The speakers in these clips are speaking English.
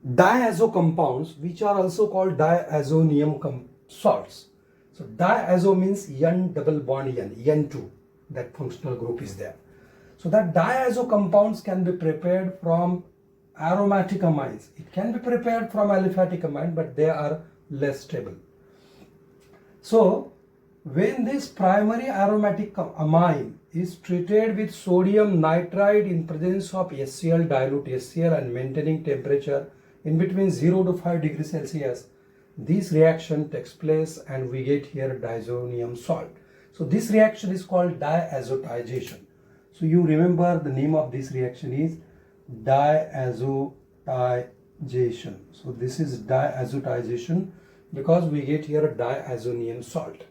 diazo compounds, which are also called diazonium salts. So diazo means N double bond N, N2, that functional group is there. So that diazo compounds can be prepared from aromatic amines. It can be prepared from aliphatic amine, but they are less stable. So when this primary aromatic amine is treated with sodium nitrite in presence of HCl, dilute HCl, and maintaining temperature in between 0 to 5 degrees Celsius, this reaction takes place and we get here diazonium salt. So this reaction is called diazotization. So you remember the name of this reaction is diazotization. So this is diazotization because we get here diazonium salt.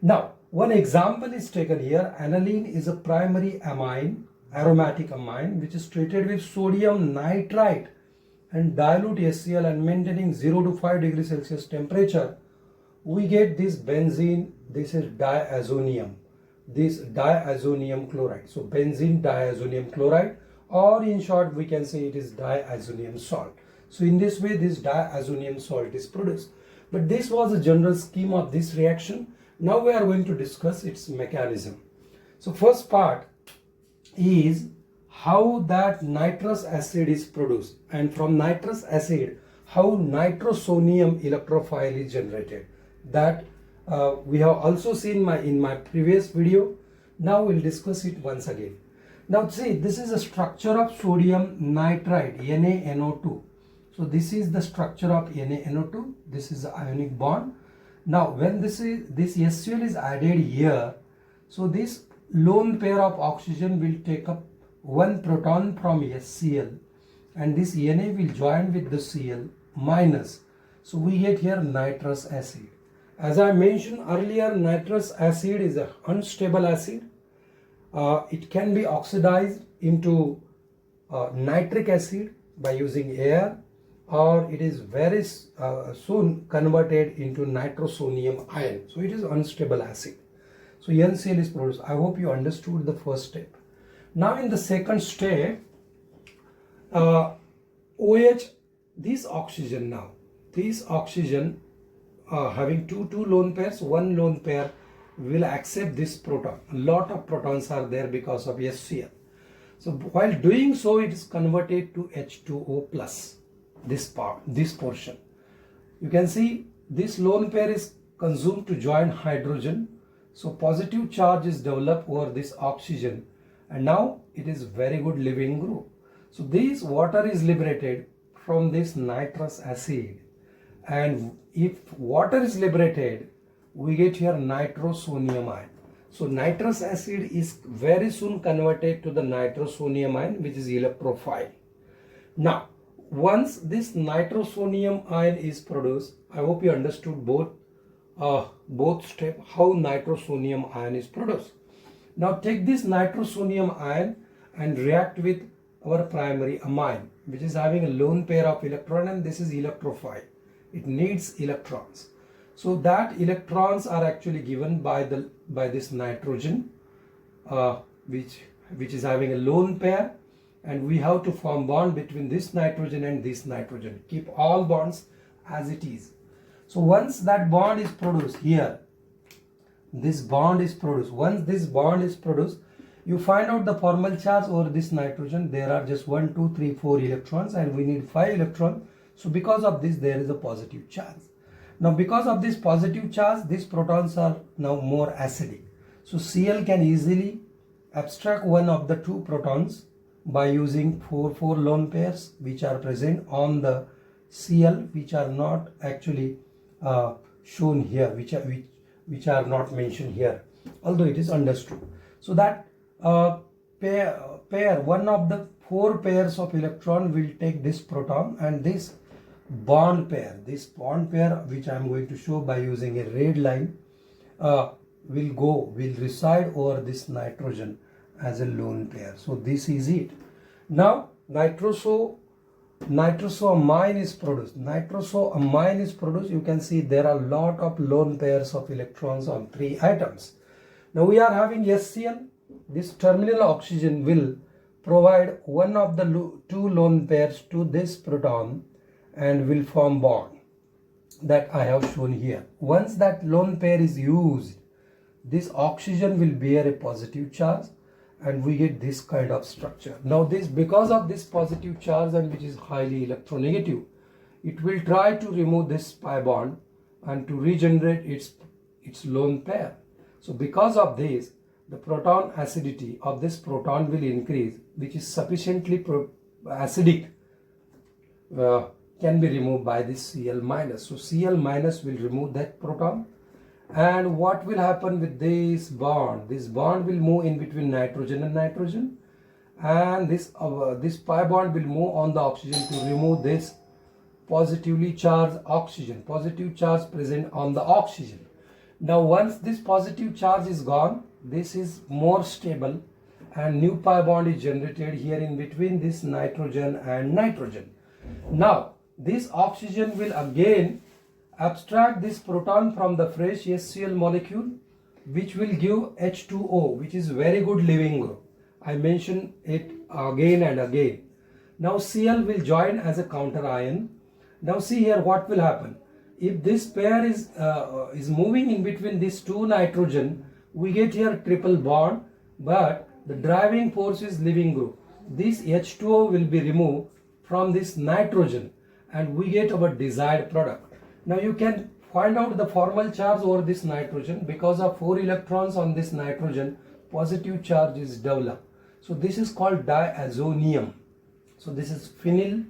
Now, one example is taken here. Aniline is a primary amine, aromatic amine, which is treated with sodium nitrite and dilute HCl and maintaining 0 to 5 degrees Celsius temperature. We get this benzene. This is diazonium. This diazonium chloride. So benzene diazonium chloride, or in short we can say it is diazonium salt. So in this way this diazonium salt is produced. But this was a general scheme of this reaction. Now we are going to discuss its mechanism. So first part is how that nitrous acid is produced, and from nitrous acid how nitrosonium electrophile is generated. That we have also seen in my previous video. Now we'll discuss it once again. Now see, this is a structure of sodium nitrite, NaNO2. So this is the structure of NaNO2. This is the ionic bond. Now when this HCl is added here, so this lone pair of oxygen will take up one proton from HCl, and this Na will join with the Cl minus. So we get here nitrous acid. As I mentioned earlier, nitrous acid is an unstable acid. It can be oxidized into nitric acid by using air, or it is very soon converted into nitrosonium ion. So it is unstable acid. So NCl is produced. I hope you understood the first step. Now in the second step, OH, this oxygen now, this oxygen having two lone pairs, one lone pair will accept this proton. A lot of protons are there because of HCl. So while doing so, it is converted to H2O plus, this portion. You can see this lone pair is consumed to join hydrogen. So positive charge is developed over this oxygen, and now it is very good leaving group. So this water is liberated from this nitrous acid, and if water is liberated, we get here nitrosonium ion. So nitrous acid is very soon converted to the nitrosonium ion, which is electrophile. Now once this nitrosonium ion is produced, I hope you understood both steps, how nitrosonium ion is produced. Now take this nitrosonium ion and react with our primary amine, which is having a lone pair of electron, and this is electrophile. It needs electrons. So that electrons are actually given by this nitrogen, which is having a lone pair, and we have to form bond between this nitrogen and this nitrogen. Keep all bonds as it is. So once that bond is produced here, this bond is produced. Once this bond is produced, you find out the formal charge over this nitrogen. There are just 1, 2, 3, 4 electrons, and we need 5 electrons. So because of this, there is a positive charge. Now because of this positive charge, these protons are now more acidic. So Cl can easily abstract one of the two protons by using 4 lone pairs which are present on the Cl, which are not actually shown here, which are not mentioned here, although it is understood. So that pair, one of the 4 pairs of electron will take this proton, and this bond pair, which I am going to show by using a red line, will reside over this nitrogen as a lone pair. So this is it. Now nitrosoamine is produced. Nitrosoamine is produced. You can see there are a lot of lone pairs of electrons on 3 atoms. Now we are having HCl. This terminal oxygen will provide one of the 2 lone pairs to this proton, and will form bond that I have shown here. Once that lone pair is used, this oxygen will bear a positive charge and we get this kind of structure. Now this, because of this positive charge and which is highly electronegative, it will try to remove this pi bond and to regenerate its lone pair. So because of this, the proton acidity of this proton will increase, which is sufficiently acidic, can be removed by this Cl minus. So Cl minus will remove that proton. And what will happen with this bond? This bond will move in between nitrogen and nitrogen, and this pi bond will move on the oxygen to remove this positively charged oxygen, positive charge present on the oxygen. Now once this positive charge is gone, this is more stable and new pi bond is generated here in between this nitrogen and nitrogen. Now this oxygen will again abstract this proton from the fresh HCl molecule, which will give H2O, which is very good leaving group. I mention it again and again. Now Cl will join as a counter ion. Now see here what will happen. If this pair is moving in between these two nitrogen, we get here triple bond, but the driving force is leaving group. This H2O will be removed from this nitrogen and we get our desired product. Now you can find out the formal charge over this nitrogen. Because of 4 electrons on this nitrogen, positive charge is developed. So this is called diazonium. So this is benzene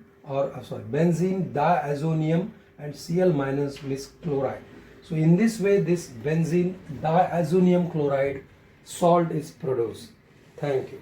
diazonium and Cl minus means chloride. So in this way this benzene diazonium chloride salt is produced. Thank you.